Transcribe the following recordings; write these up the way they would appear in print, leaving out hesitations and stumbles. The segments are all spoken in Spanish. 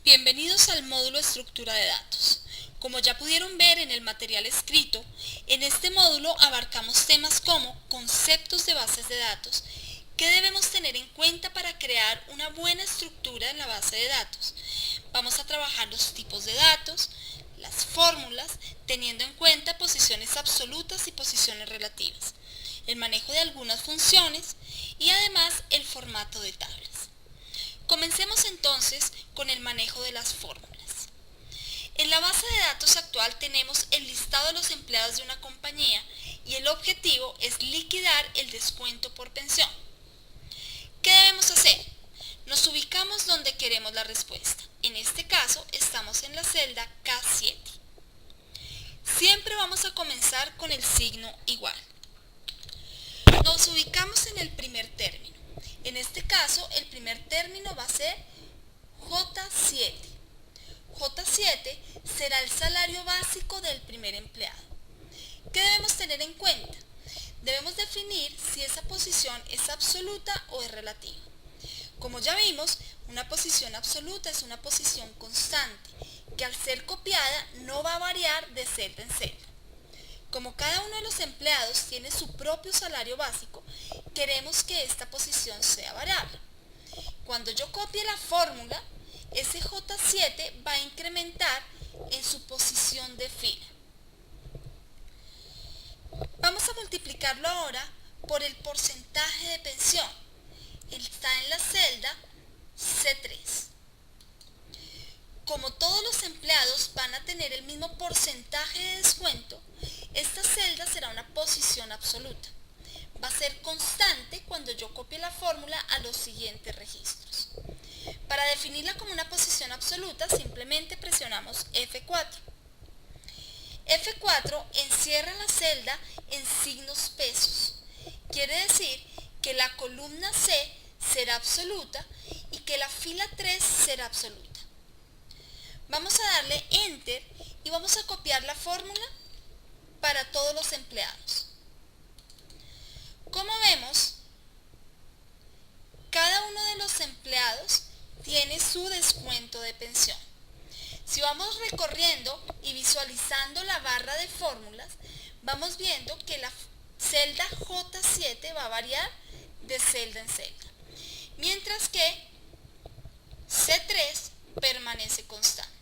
Bienvenidos al módulo Estructura de datos. Como ya pudieron ver en el material escrito, en este módulo abarcamos temas como conceptos de bases de datos, qué debemos tener en cuenta para crear una buena estructura en la base de datos. Vamos a trabajar los tipos de datos, las fórmulas, teniendo en cuenta posiciones absolutas y posiciones relativas, el manejo de algunas funciones y además el formato de tablas. Comencemos entonces con el manejo de las fórmulas. En la base de datos actual tenemos el listado de los empleados de una compañía y el objetivo es liquidar el descuento por pensión. ¿Qué debemos hacer? Nos ubicamos donde queremos la respuesta. En este caso estamos en la celda K7. Siempre vamos a comenzar con el signo igual. Nos ubicamos en el primer término. En este caso, el primer término va a ser J7. J7 será el salario básico del primer empleado. ¿Qué debemos tener en cuenta? Debemos definir si esa posición es absoluta o es relativa. Como ya vimos, una posición absoluta es una posición constante, que al ser copiada no va a variar de celda en celda. Como cada uno de los empleados tiene su propio salario básico, queremos que esta posición sea variable. Cuando yo copie la fórmula, ese J7 va a incrementar en su posición de fila. Vamos a multiplicarlo ahora por el porcentaje de pensión. Está en la celda C3. Como todos los empleados van a tener el mismo porcentaje de descuento, esta celda será una posición absoluta. Va a ser constante cuando yo copie la fórmula a los siguientes registros. Para definirla como una posición absoluta, simplemente presionamos F4. F4 encierra la celda en signos pesos. Quiere decir que la columna C será absoluta y que la fila 3 será absoluta. Vamos a darle Enter y vamos a copiar la fórmula para todos los empleados. Como vemos, cada uno de los empleados tiene su descuento de pensión. Si vamos recorriendo y visualizando la barra de fórmulas, vamos viendo que la celda J7 va a variar de celda en celda, mientras que C3 permanece constante.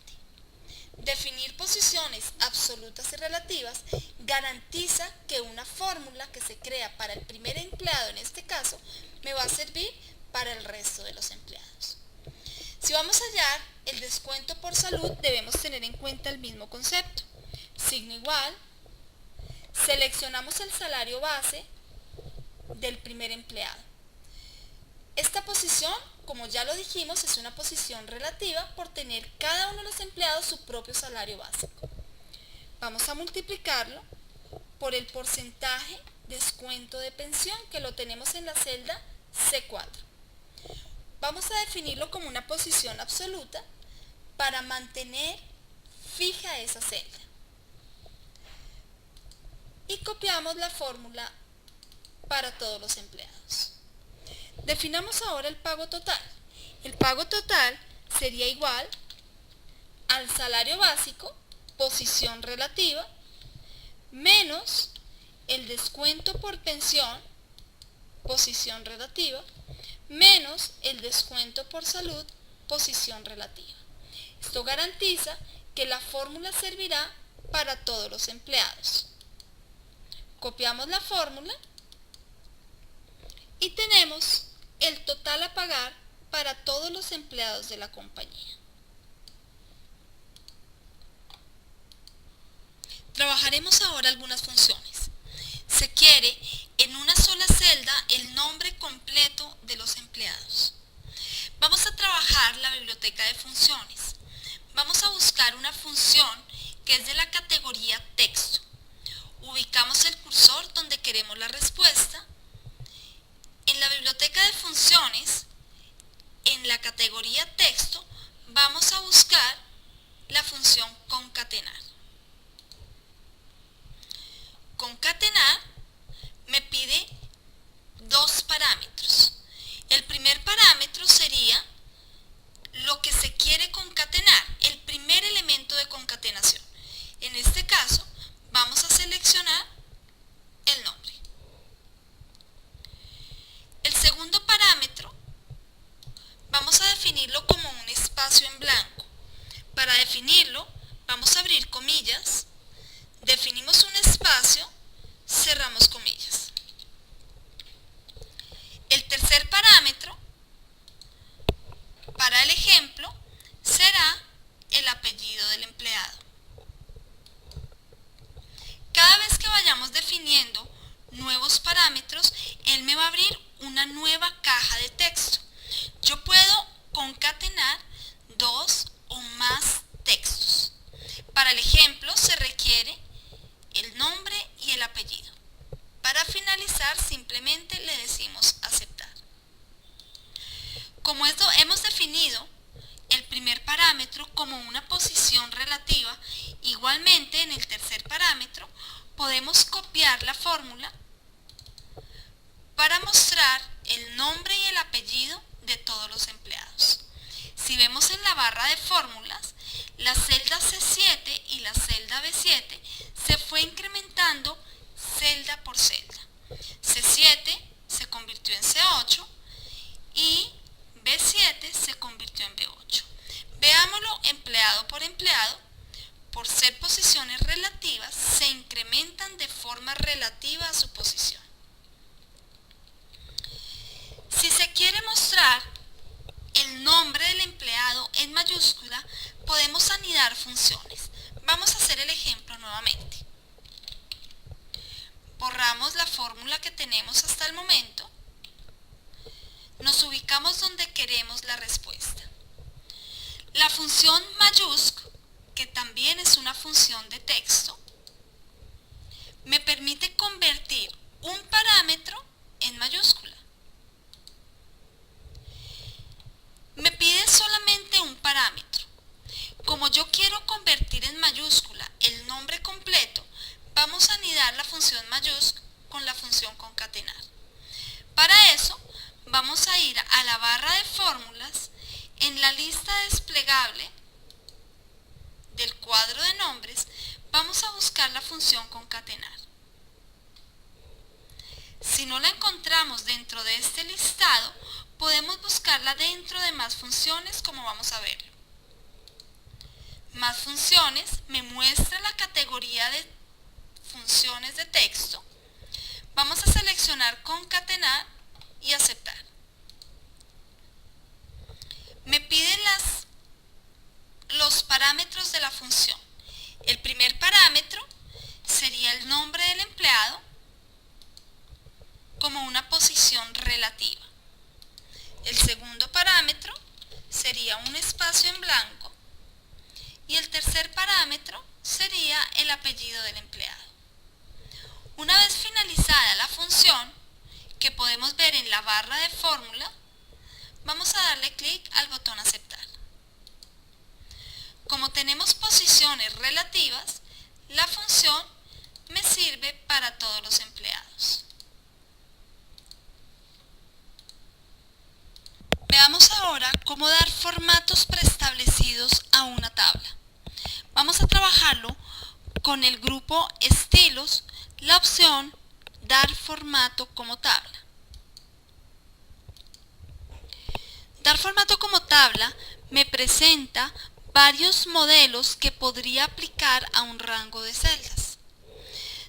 Definir posiciones absolutas y relativas garantiza que una fórmula que se crea para el primer empleado, en este caso, me va a servir para el resto de los empleados. Si vamos a hallar el descuento por salud, debemos tener en cuenta el mismo concepto. Signo igual, seleccionamos el salario base del primer empleado. Esta posición, como ya lo dijimos, es una posición relativa por tener cada uno de los empleados su propio salario básico. Vamos a multiplicarlo por el porcentaje descuento de pensión que lo tenemos en la celda C4. Vamos a definirlo como una posición absoluta para mantener fija esa celda. Y copiamos la fórmula para todos los empleados. Definamos ahora el pago total. El pago total sería igual al salario básico, posición relativa, menos el descuento por pensión, posición relativa, menos el descuento por salud, posición relativa. Esto garantiza que la fórmula servirá para todos los empleados. Copiamos la fórmula y tenemos el total a pagar para todos los empleados de la compañía. Trabajaremos ahora algunas funciones. Se quiere en una sola celda el nombre completo de los empleados. Vamos a trabajar la biblioteca de funciones. Vamos a buscar una función que es de la categoría texto. Ubicamos el cursor donde queremos la respuesta. En la biblioteca de funciones, en la categoría texto, vamos a buscar la función concatenar. Concatenar me pide dos parámetros. El primer parámetro sería lo que se quiere concatenar definirlo como un espacio en blanco. Para definirlo, vamos a abrir comillas, definimos un espacio, cerramos comillas. El tercer parámetro, para el ejemplo, será el apellido del empleado. Cada vez que vayamos definiendo nuevos parámetros, él me va a abrir una nueva caja de texto. Yo puedo concatenar dos o más textos. Para el ejemplo se requiere el nombre y el apellido. Para finalizar simplemente le decimos aceptar. Como esto hemos definido el primer parámetro como una posición relativa, igualmente en el tercer parámetro podemos copiar la fórmula para mostrar el nombre y el apellido de todos los empleados. Si vemos en la barra de fórmulas, la celda C7 y la celda B7 se fue incrementando celda por celda. C7 se convirtió en C8 y B7 se convirtió en B8. Veámoslo empleado por empleado. Por ser posiciones relativas, se incrementan de forma relativa a su posición. Si se quiere mostrar el nombre del empleado en mayúscula, podemos anidar funciones. Vamos a hacer el ejemplo nuevamente. Borramos la fórmula que tenemos hasta el momento. Nos ubicamos donde queremos la respuesta. La función mayúsc, que también es una función de texto, me permite convertir un parámetro en mayúscula. Me pide solamente un parámetro. Como yo quiero convertir en mayúscula el nombre completo, vamos a anidar la función mayúsc con la función concatenar. Para eso, vamos a ir a la barra de fórmulas. En la lista desplegable del cuadro de nombres, vamos a buscar la función concatenar. Si no la encontramos dentro de este listado, podemos buscarla dentro de más funciones, como vamos a ver. Más funciones me muestra la categoría de funciones de texto. Vamos a seleccionar concatenar y aceptar. Me piden los parámetros de la función. El primer parámetro sería el nombre del empleado como una posición relativa. El segundo parámetro sería un espacio en blanco y el tercer parámetro sería el apellido del empleado. Una vez finalizada la función, que podemos ver en la barra de fórmula, vamos a darle clic al botón aceptar. Como tenemos posiciones relativas, la función me sirve para todos los empleados. Veamos ahora cómo dar formatos preestablecidos a una tabla. Vamos a trabajarlo con el grupo estilos, la opción dar formato como tabla. Dar formato como tabla me presenta varios modelos que podría aplicar a un rango de celdas.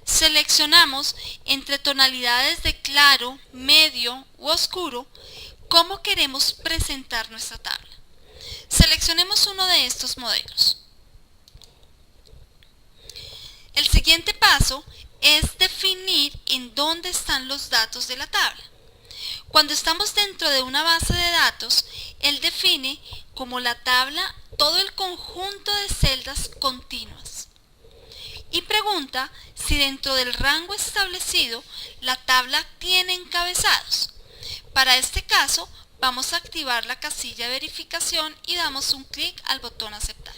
Seleccionamos entre tonalidades de claro, medio u oscuro cómo queremos presentar nuestra tabla. Seleccionemos uno de estos modelos. El siguiente paso es definir en dónde están los datos de la tabla. Cuando estamos dentro de una base de datos, él define como la tabla todo el conjunto de celdas continuas y pregunta si dentro del rango establecido la tabla tiene encabezados. Para este caso, vamos a activar la casilla de verificación y damos un clic al botón aceptar.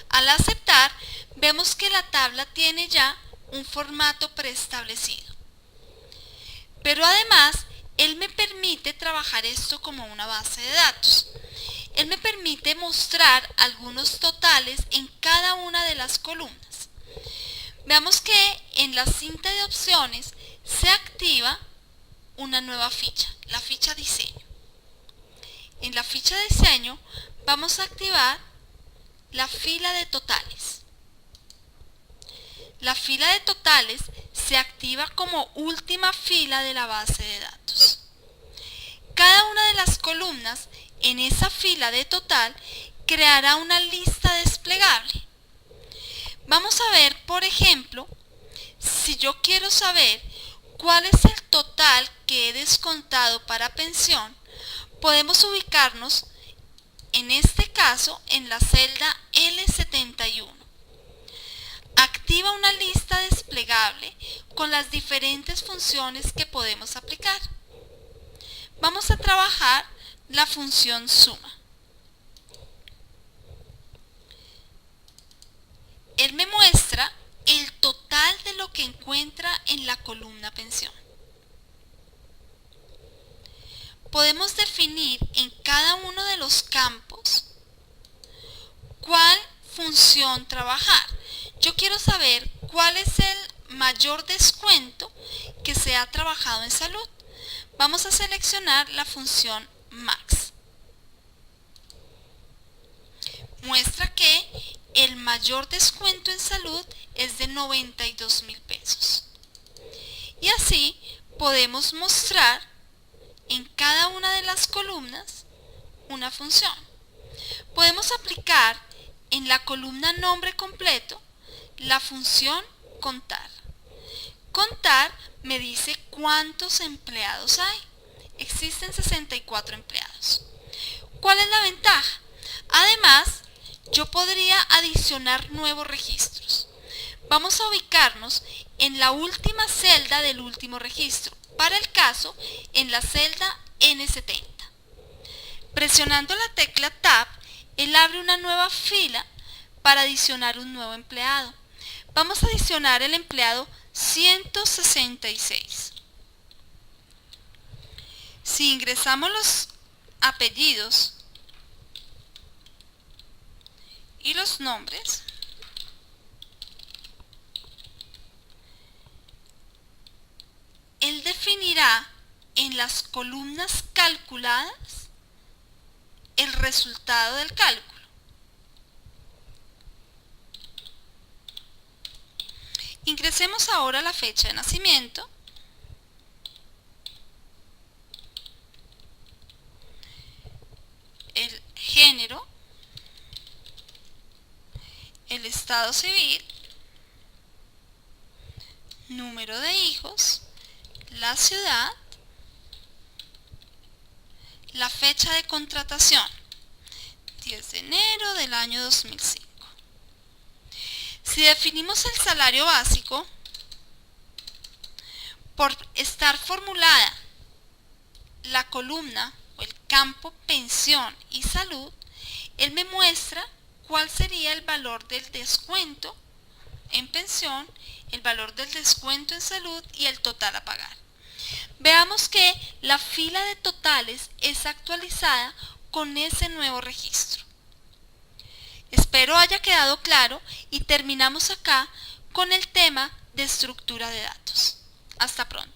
Al aceptar, vemos que la tabla tiene ya un formato preestablecido. Pero además, él me permite trabajar esto como una base de datos. Él me permite mostrar algunos totales en cada una de las columnas. Veamos que en la cinta de opciones se activa una nueva ficha, la ficha diseño. en la ficha de diseño vamos a activar la fila de totales. La fila de totales se activa como última fila de la base de datos. Cada una de las columnas en esa fila de total creará una lista desplegable. Vamos a ver, por ejemplo, si yo quiero saber cuál es el total que he descontado para pensión, podemos ubicarnos, en este caso, en la celda L71. Activa una lista desplegable con las diferentes funciones que podemos aplicar. Vamos a trabajar la función suma. Él me muestra el total de lo que encuentra en la columna pensión. Podemos definir en cada uno de los campos cuál función trabajar. Yo quiero saber cuál es el mayor descuento que se ha trabajado en salud. Vamos a seleccionar la función max. Muestra que el mayor descuento en salud es de 92.000 pesos. Y así podemos mostrar en cada una de las columnas una función. Podemos aplicar en la columna nombre completo la función contar. Contar me dice cuántos empleados hay. Existen 64 empleados. ¿Cuál es la ventaja? Además, yo podría adicionar nuevos registros. Vamos a ubicarnos en la última celda del último registro. Para el caso, en la celda N70. Presionando la tecla Tab, él abre una nueva fila para adicionar un nuevo empleado. Vamos a adicionar el empleado 166. Si ingresamos los apellidos y los nombres, él definirá en las columnas calculadas el resultado del cálculo. Ingresemos ahora la fecha de nacimiento, el género, el estado civil, número de hijos, la ciudad, la fecha de contratación, 10 de enero del año 2005. Si definimos el salario básico, por estar formulada la columna o el campo pensión y salud, él me muestra cuál sería el valor del descuento en pensión, el valor del descuento en salud y el total a pagar. Veamos que la fila de totales es actualizada con ese nuevo registro. Espero haya quedado claro y terminamos acá con el tema de estructura de datos. Hasta pronto.